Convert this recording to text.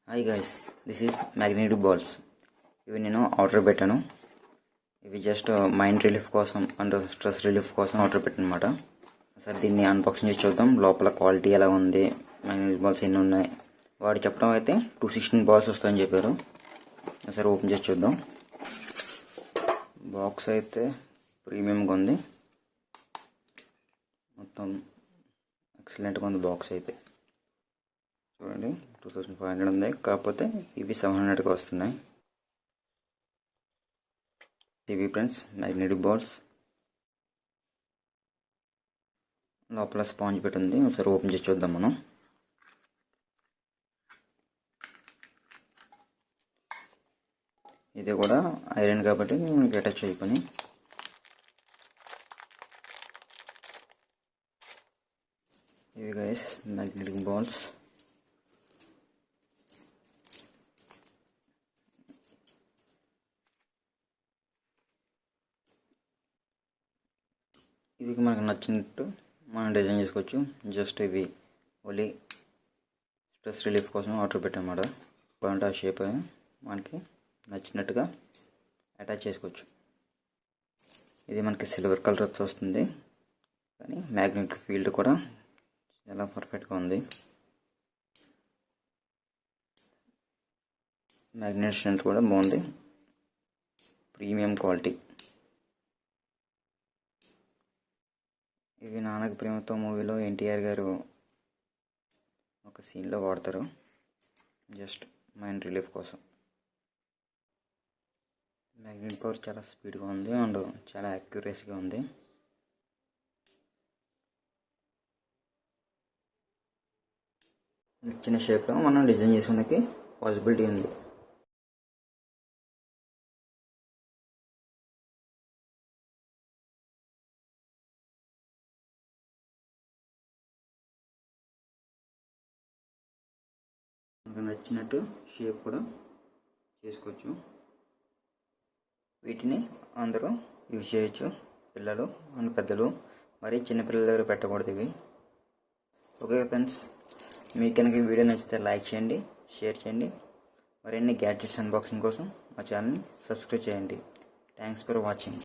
Hi guys, this is magnetic balls. ఇవి నేను order పెట్టాను. ఇవి జస్ట్ మైండ్ రిలీఫ్ కోసం అండ్ స్ట్రెస్ రిలీఫ్ కోసం ఆర్డర్ పెట్టాను అనమాట. ఒకసారి దీన్ని అన్బాక్సింగ్ చేసి చూద్దాం. లోపల క్వాలిటీ ఎలా ఉంది, మ్యాగ్నెటిక్ బాల్స్ ఎన్ని ఉన్నాయి. వాడు చెప్పడం అయితే 216 బాల్స్ వస్తాయని చెప్పారు. ఒకసారి ఓపెన్ చేసి చూద్దాం. బాక్స్ అయితే ప్రీమియంగా ఉంది, మొత్తం ఎక్సలెంట్గా ఉంది. బాక్స్ అయితే చూడండి, 2500 ఉంది. కాకపోతే ఇవి 700కి వస్తున్నాయి. ఇవి ఫ్రెండ్స్ మ్యాగ్నెటిక్ బాల్స్. లోపల స్పాంజ్ పెట్టింది. ఒకసారి ఓపెన్ చేసి చూద్దాం మనం. ఇది కూడా ఐరన్ కాబట్టి మనకి అటాచ్ అయిపోయి. ఇవి గైస్ మ్యాగ్నెటిక్ బాల్స్. ఇవి మనకు నచ్చినట్టు మనం డిజైన్ చేసుకోవచ్చు. జస్ట్ ఇవి ఓన్లీ స్ట్రెస్ రిలీఫ్ కోసం ఆర్డర్ పెట్టామన్నమాట. బాగుంటే ఆ షేప్ మనకి నచ్చినట్టుగా అటాచ్ చేసుకోవచ్చు. ఇది మనకి సిల్వర్ కలర్ వస్తుంది, కానీ మ్యాగ్నెటిక్ ఫీల్డ్ కూడా చాలా పర్ఫెక్ట్గా ఉంది. మ్యాగ్నెట్ స్ట్రెంత్ కూడా బాగుంది, ప్రీమియం క్వాలిటీ. ఇవి నాన్నకి ప్రేమతో మూవీలో ఎన్టీఆర్ గారు ఒక సీన్లో వాడతారు, జస్ట్ మైండ్ రిలీఫ్ కోసం. మ్యాగ్నెట్ పవర్ చాలా స్పీడ్గా ఉంది అండ్ చాలా యాక్యురసీగా ఉంది. చిన్న షేప్లో మనం డిజైన్ చేసుకునే పాసిబిలిటీ ఉంది. మనకు నచ్చినట్టు షేప్ కూడా చేసుకోవచ్చు. వీటిని అందరూ యూజ్ చేయొచ్చు, పిల్లలు అండ్ పెద్దలు. మరి చిన్నపిల్లల దగ్గర పెట్టకూడదు ఇవి. ఓకే ఫ్రెండ్స్, మీకు కనుక ఈ వీడియో నచ్చితే లైక్ చేయండి, షేర్ చేయండి. మరిన్ని గ్యాడ్జెట్స్ అన్బాక్సింగ్ కోసం మా ఛానల్ని సబ్స్క్రైబ్ చేయండి. Thanks for watching.